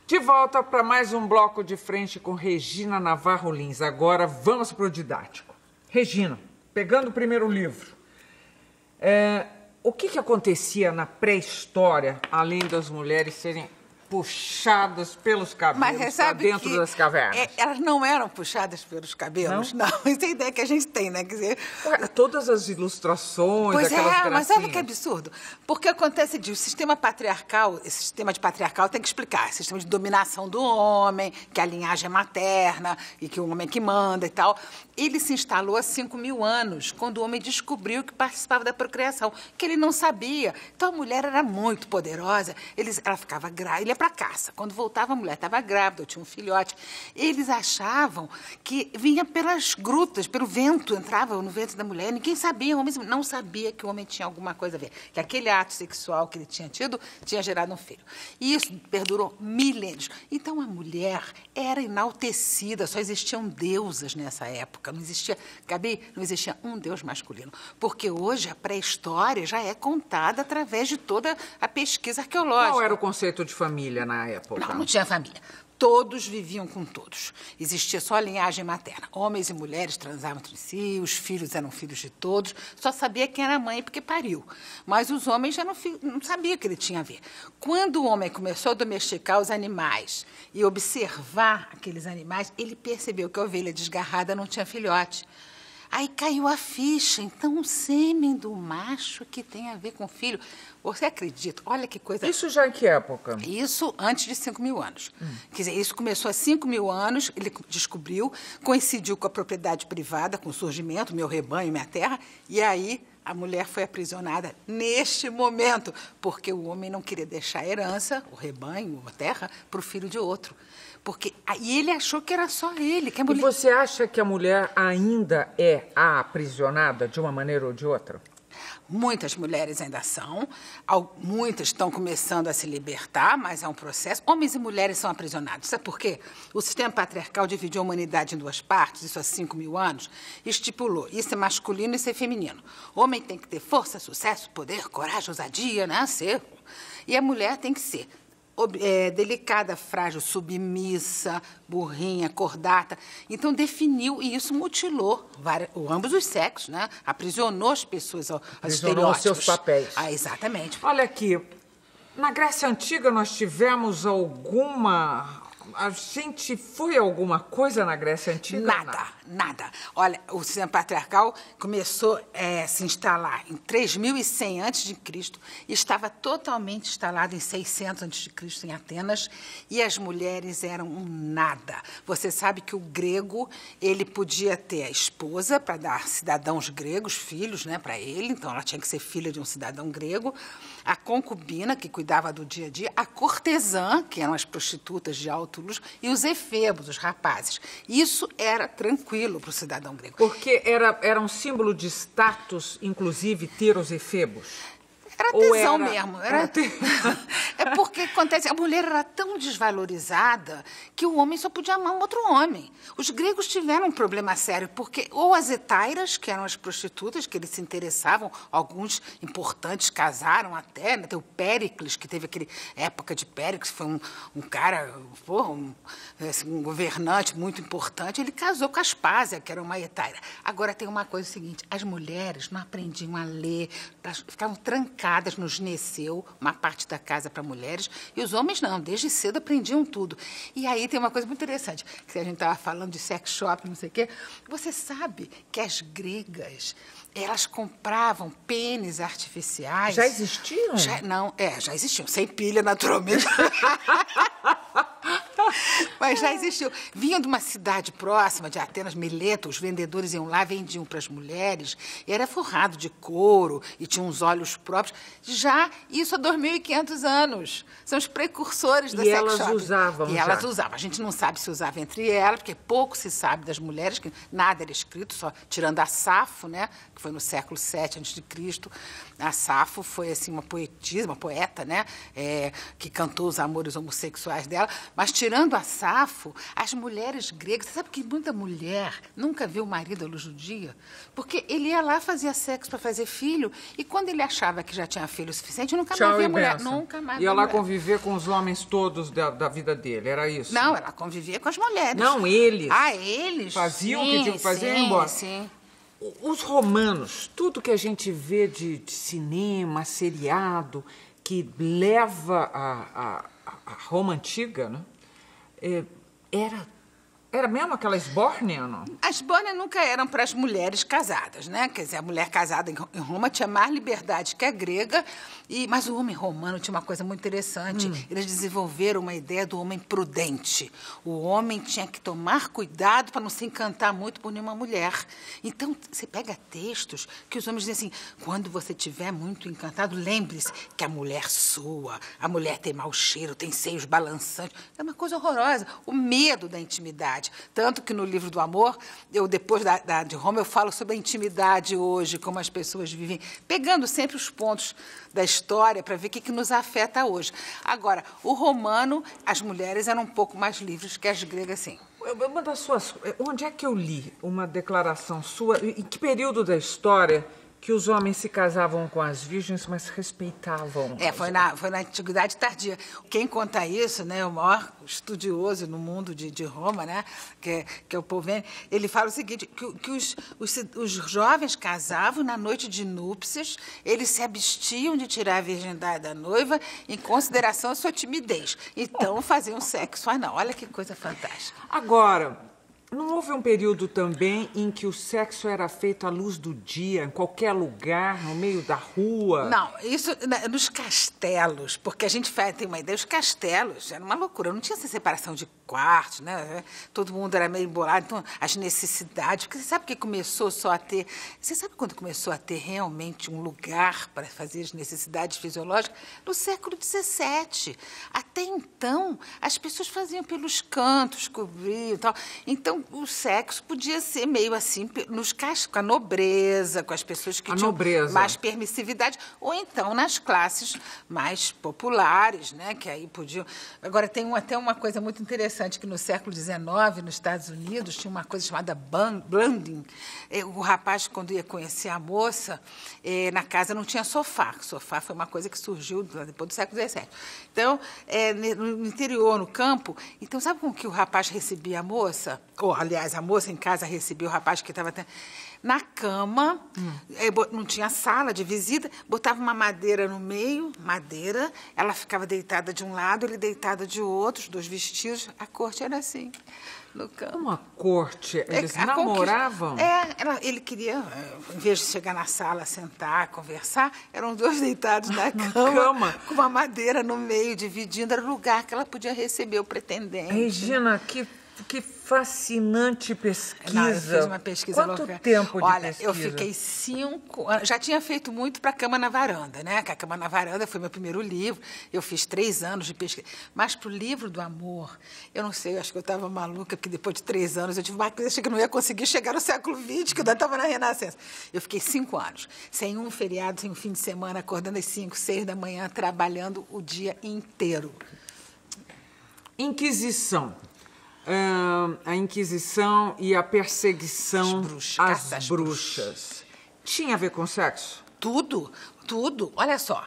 De volta para mais um bloco de frente com Regina Navarro Lins. Agora vamos para o didático. Regina, pegando o primeiro livro, o que acontecia na pré-história, além das mulheres serem puxadas pelos cabelos para dentro das cavernas? Elas não eram puxadas pelos cabelos, não. Essa é a ideia que a gente tem, né? Quer dizer, todas as ilustrações, pois aquelas gracinhas. Mas sabe que absurdo? Porque acontece disso, o sistema patriarcal, esse sistema de patriarcal tem que explicar, sistema de dominação do homem, que a linhagem é materna e que o homem é que manda e tal. Ele se instalou há 5.000 anos, quando o homem descobriu que participava da procriação, que ele não sabia. Então a mulher era muito poderosa, ela ficava grávida, ele ia para caça. Quando voltava, a mulher estava grávida, eu tinha um filhote. Eles achavam que vinha pelas grutas, pelo vento, entrava no ventre da mulher. Ninguém sabia, o homem não sabia que o homem tinha alguma coisa a ver, que aquele ato sexual que ele tinha tido tinha gerado um filho. E isso perdurou milênios. Então a mulher era enaltecida, só existiam deusas nessa época. Não existia, Gabi, não existia um deus masculino. Porque hoje a pré-história já é contada através de toda a pesquisa arqueológica. Qual era o conceito de família na época? Não tinha família. Todos viviam com todos. Existia só a linhagem materna. Homens e mulheres transavam entre si, os filhos eram filhos de todos. Só sabia quem era a mãe porque pariu. Mas os homens já não sabiam que ele tinha a ver. Quando o homem começou a domesticar os animais e observar aqueles animais, ele percebeu que a ovelha desgarrada não tinha filhote. Aí caiu a ficha. Então, o sêmen do macho que tem a ver com o filho. Você acredita? Olha que coisa... Isso já em que época? Isso antes de 5.000 anos. Quer dizer, isso começou há 5.000 anos, ele descobriu, coincidiu com a propriedade privada, com o surgimento, meu rebanho, minha terra, e aí a mulher foi aprisionada neste momento, porque o homem não queria deixar a herança, o rebanho, a terra, para o filho de outro. E ele achou que era só ele. Que a mulher... E você acha que a mulher ainda é a aprisionada de uma maneira ou de outra? Muitas mulheres ainda são, muitas estão começando a se libertar, mas é um processo. Homens e mulheres são aprisionados. Sabe por quê? O sistema patriarcal dividiu a humanidade em duas partes, isso há 5.000 anos, e estipulou, isso é masculino e isso é feminino. O homem tem que ter força, sucesso, poder, coragem, ousadia, né? E a mulher tem que ser delicada, frágil, submissa, burrinha, cordata. Então, definiu, e isso mutilou ambos os sexos, né? Aprisionou as pessoas aos estereótipos. Os seus papéis. Exatamente. Olha aqui, na Grécia Antiga nós tivemos alguma... A gente foi alguma coisa na Grécia Antiga? Nada. Olha, o sistema patriarcal começou a se instalar em 3.100 a.C. e estava totalmente instalado em 600 a.C. em Atenas, e as mulheres eram um nada. Você sabe que o grego, ele podia ter a esposa para dar cidadãos gregos, filhos, né, para ele, então ela tinha que ser filha de um cidadão grego, a concubina, que cuidava do dia a dia, a cortesã, que eram as prostitutas de alto luxo, e os efebos, os rapazes. Isso era tranquilo para o cidadão grego. Porque era um símbolo de status, inclusive, ter os efebos? Era tesão mesmo. É porque acontece, a mulher era tão desvalorizada que o homem só podia amar um outro homem. Os gregos tiveram um problema sério, porque ou as hetairas, que eram as prostitutas, que eles se interessavam, alguns importantes casaram até, né? Tem o Péricles, que teve aquele época de Péricles, foi um cara, um governante muito importante, ele casou com a Aspásia, que era uma hetaira. Agora tem uma coisa seguinte, as mulheres não aprendiam a ler, ficavam trancadas no gineceu, uma parte da casa para mulheres, e os homens não, desde cedo aprendiam tudo. E aí tem uma coisa muito interessante, que a gente estava falando de sex shop, não sei o quê, você sabe que as gregas, elas compravam pênis artificiais... Já existiam? Já existiam, sem pilha, naturalmente. Mas já existiu. Vinham de uma cidade próxima, de Atenas, Mileto, os vendedores iam lá, vendiam para as mulheres, e era forrado de couro, e tinha uns olhos próprios. Já isso há 2.500 anos. São os precursores da sex shop. E elas usavam. E elas usavam. A gente não sabe se usava entre elas, porque pouco se sabe das mulheres, que nada era escrito, só tirando a Safo, né, que foi no século VII a.C. A Safo foi assim, uma poetisa, uma poeta, né, que cantou os amores homossexuais dela, mas tirando a Safo, Safo, as mulheres gregas... Você sabe que muita mulher nunca viu o marido à luz do dia? Porque ele ia lá, fazia sexo para fazer filho, e quando ele achava que já tinha filho suficiente, nunca mais via mulher. Nunca mais ia via lá mulher. Conviver com os homens todos da vida dele, era isso? Não, ela convivia com as mulheres. Não, eles. Ah, eles? Faziam o sim, que tinham que fazer e iam sim, embora. Sim. Os romanos, tudo que a gente vê de cinema, seriado, que leva a Roma Antiga, né? Era mesmo aquela esbórnia, não? As esbórnias nunca eram para as mulheres casadas, né? Quer dizer, a mulher casada em Roma tinha mais liberdade que a grega, mas o homem romano tinha uma coisa muito interessante. Eles desenvolveram uma ideia do homem prudente. O homem tinha que tomar cuidado para não se encantar muito por nenhuma mulher. Então, você pega textos que os homens dizem assim, quando você estiver muito encantado, lembre-se que a mulher sua, a mulher tem mau cheiro, tem seios balançantes. É uma coisa horrorosa. O medo da intimidade. Tanto que no livro do amor, depois de Roma, eu falo sobre a intimidade hoje, como as pessoas vivem, pegando sempre os pontos da história para ver o que nos afeta hoje. Agora, o romano, as mulheres eram um pouco mais livres que as gregas, sim. Uma das suas... Onde é que eu li uma declaração sua? Em que período da história que os homens se casavam com as virgens, mas respeitavam? Foi na Antiguidade Tardia. Quem conta isso, né, o maior estudioso no mundo de Roma, né, que é o Povênio, ele fala o seguinte, que os jovens casavam na noite de núpcias, eles se abstiam de tirar a virgindade da noiva em consideração à sua timidez. Então, faziam sexo anal. Olha que coisa fantástica. Agora... Não houve um período também em que o sexo era feito à luz do dia, em qualquer lugar, no meio da rua? Não, isso nos castelos, porque a gente tem uma ideia, os castelos era uma loucura, não tinha essa separação de quartos, né? Todo mundo era meio embolado, então as necessidades, porque você sabe que começou só a ter... Você sabe quando começou a ter realmente um lugar para fazer as necessidades fisiológicas? No século XVII. Até então, as pessoas faziam pelos cantos, cobriam e tal. Então, o sexo podia ser meio assim, com a nobreza, com as pessoas que tinham mais permissividade, ou então nas classes mais populares, né? Que aí podiam... Agora, tem até uma coisa muito interessante, que no século XIX, nos Estados Unidos, tinha uma coisa chamada blending. O rapaz, quando ia conhecer a moça, na casa não tinha sofá. O sofá foi uma coisa que surgiu depois do século XVII. Então, no interior, no campo, então sabe como que o rapaz recebia a moça? Ou, aliás, a moça em casa recebia o rapaz que estava... Na cama, não tinha sala de visita, botava uma madeira no meio, ela ficava deitada de um lado, ele deitado de outro, os dois vestidos, a corte era assim, no campo. Uma corte? Eles namoravam? Ele queria, em vez de chegar na sala, sentar, conversar, eram os dois deitados na cama, com uma madeira no meio, dividindo, era o lugar que ela podia receber o pretendente. Regina, que fascinante pesquisa. Não, eu fiz uma pesquisa Quanto tempo de pesquisa? Eu fiquei 5 anos. Já tinha feito muito para a Cama na Varanda, né? Que a Cama na Varanda foi meu primeiro livro. Eu fiz 3 anos de pesquisa. Mas para o livro do amor, eu não sei, eu acho que eu estava maluca, porque depois de 3 anos eu tive uma crise, achei que eu não ia conseguir chegar no século XX, que eu ainda estava na Renascença. Eu fiquei 5 anos, sem um feriado, sem um fim de semana, acordando às 5, 6 da manhã, trabalhando o dia inteiro. Inquisição. A Inquisição e a perseguição às bruxas. Tinha a ver com sexo? Tudo. Olha só,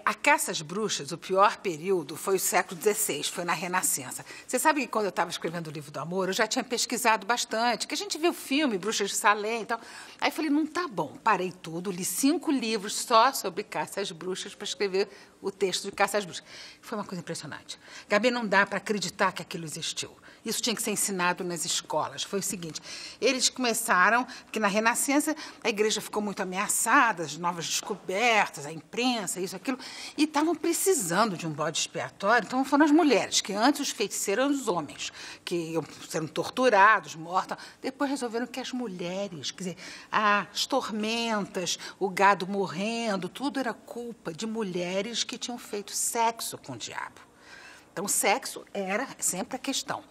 a caça às bruxas, o pior período foi o século XVI, foi na Renascença. Você sabe que quando eu estava escrevendo o livro do amor, eu já tinha pesquisado bastante, que a gente viu o filme, Bruxas de Salem e tal. Aí eu falei, não tá bom, parei tudo, li 5 livros só sobre caça às bruxas para escrever o texto de Caça às Bruxas. Foi uma coisa impressionante. Gabi, não dá para acreditar que aquilo existiu. Isso tinha que ser ensinado nas escolas. Foi o seguinte, eles começaram, porque na Renascença a igreja ficou muito ameaçada, as novas descobertas, a imprensa, isso, aquilo, e estavam precisando de um bode expiatório, então foram as mulheres, que antes os feiticeiros eram os homens, que iam sendo torturados, mortos, depois resolveram que as mulheres, quer dizer, as tormentas, o gado morrendo, tudo era culpa de mulheres que tinham feito sexo com o diabo. Então, sexo era sempre a questão.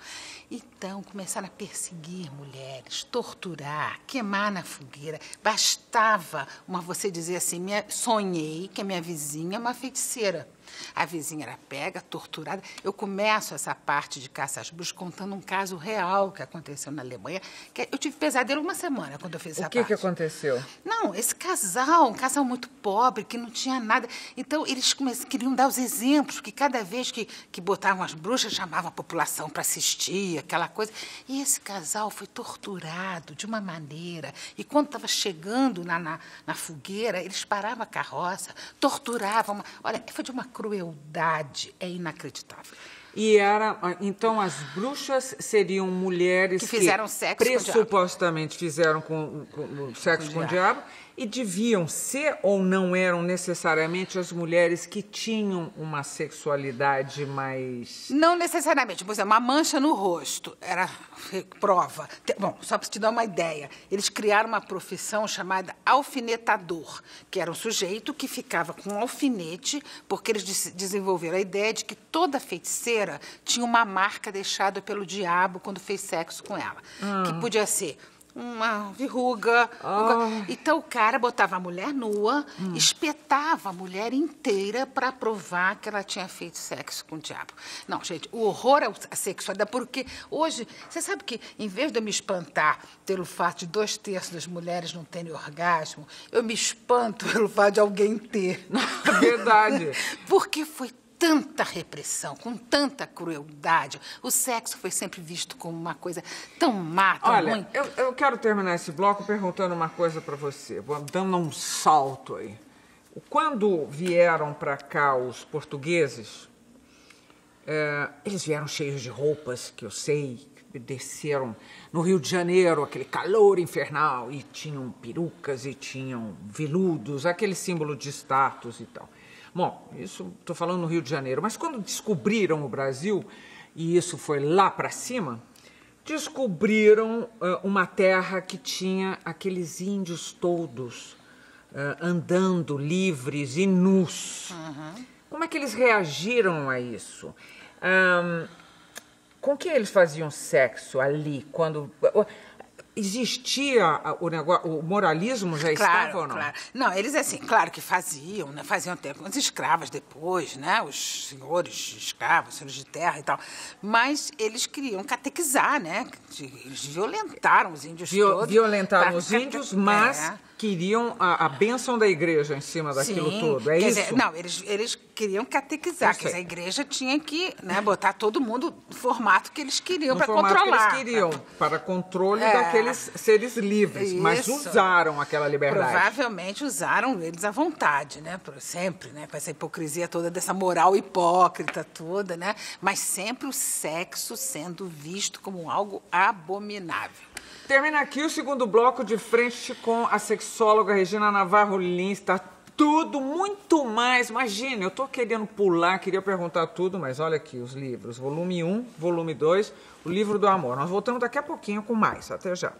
Então, começaram a perseguir mulheres, torturar, queimar na fogueira. Bastava você dizer assim, sonhei que a minha vizinha é uma feiticeira. A vizinha era pega, torturada. Eu começo essa parte de Caça às Bruxas contando um caso real que aconteceu na Alemanha. Eu tive pesadelo uma semana quando eu fiz essa parte. O que aconteceu? Não, esse casal, um casal muito pobre, que não tinha nada. Então, eles queriam dar os exemplos, porque cada vez que botavam as bruxas, chamavam a população para assistir, aquela coisa. E esse casal foi torturado de uma maneira. E quando estava chegando na fogueira, eles paravam a carroça, torturavam. Olha, foi de uma crueldade, é inacreditável. E então as bruxas seriam mulheres que fizeram sexo pressupostamente fizeram sexo com o diabo, e deviam ser ou não eram necessariamente as mulheres que tinham uma sexualidade mais... Não necessariamente. Por exemplo, uma mancha no rosto era prova. Bom, só para te dar uma ideia, eles criaram uma profissão chamada alfinetador, que era um sujeito que ficava com um alfinete, porque eles desenvolveram a ideia de que toda feiticeira tinha uma marca deixada pelo diabo quando fez sexo com ela. Que podia ser uma verruga. Então, o cara botava a mulher nua, espetava a mulher inteira para provar que ela tinha feito sexo com o diabo. Não, gente, o horror à sexualidade, porque hoje, você sabe que, em vez de eu me espantar pelo fato de 2/3 das mulheres não terem orgasmo, eu me espanto pelo fato de alguém ter. Verdade. Porque foi tanta repressão, com tanta crueldade. O sexo foi sempre visto como uma coisa tão má, tão ruim. Olha, eu quero terminar esse bloco perguntando uma coisa para você, dando um salto aí. Quando vieram para cá os portugueses, eles vieram cheios de roupas, que eu sei, desceram no Rio de Janeiro, aquele calor infernal, e tinham perucas, e tinham veludos, aquele símbolo de status e tal. Bom, isso estou falando no Rio de Janeiro, mas quando descobriram o Brasil, e isso foi lá para cima, descobriram uma terra que tinha aqueles índios todos andando livres e nus. Como é que eles reagiram a isso? Com que eles faziam sexo ali, quando... Existia o moralismo, já estava ou não? Claro. Não, eles assim, claro que faziam, né? Faziam até com as escravas depois, né? Os senhores escravos, senhores de terra e tal. Mas eles queriam catequizar, né? Eles violentaram os índios todos. Violentaram os índios, mas queriam a bênção da igreja em cima daquilo tudo, é isso? Dizer, não, eles queriam catequizar, quer dizer, a igreja tinha que, né, botar todo mundo no formato que eles queriam para controlar. Que eles queriam, para controle daqueles seres livres, mas usaram aquela liberdade. Provavelmente usaram eles à vontade, né, sempre, né, com essa hipocrisia toda, dessa moral hipócrita toda, né, mas sempre o sexo sendo visto como algo abominável. Termina aqui o segundo bloco de frente com a sexóloga Regina Navarro Lins. Está tudo, muito mais. Imagina, eu estou querendo pular, queria perguntar tudo, mas olha aqui os livros. Volume 1, volume 2, o livro do amor. Nós voltamos daqui a pouquinho com mais. Até já.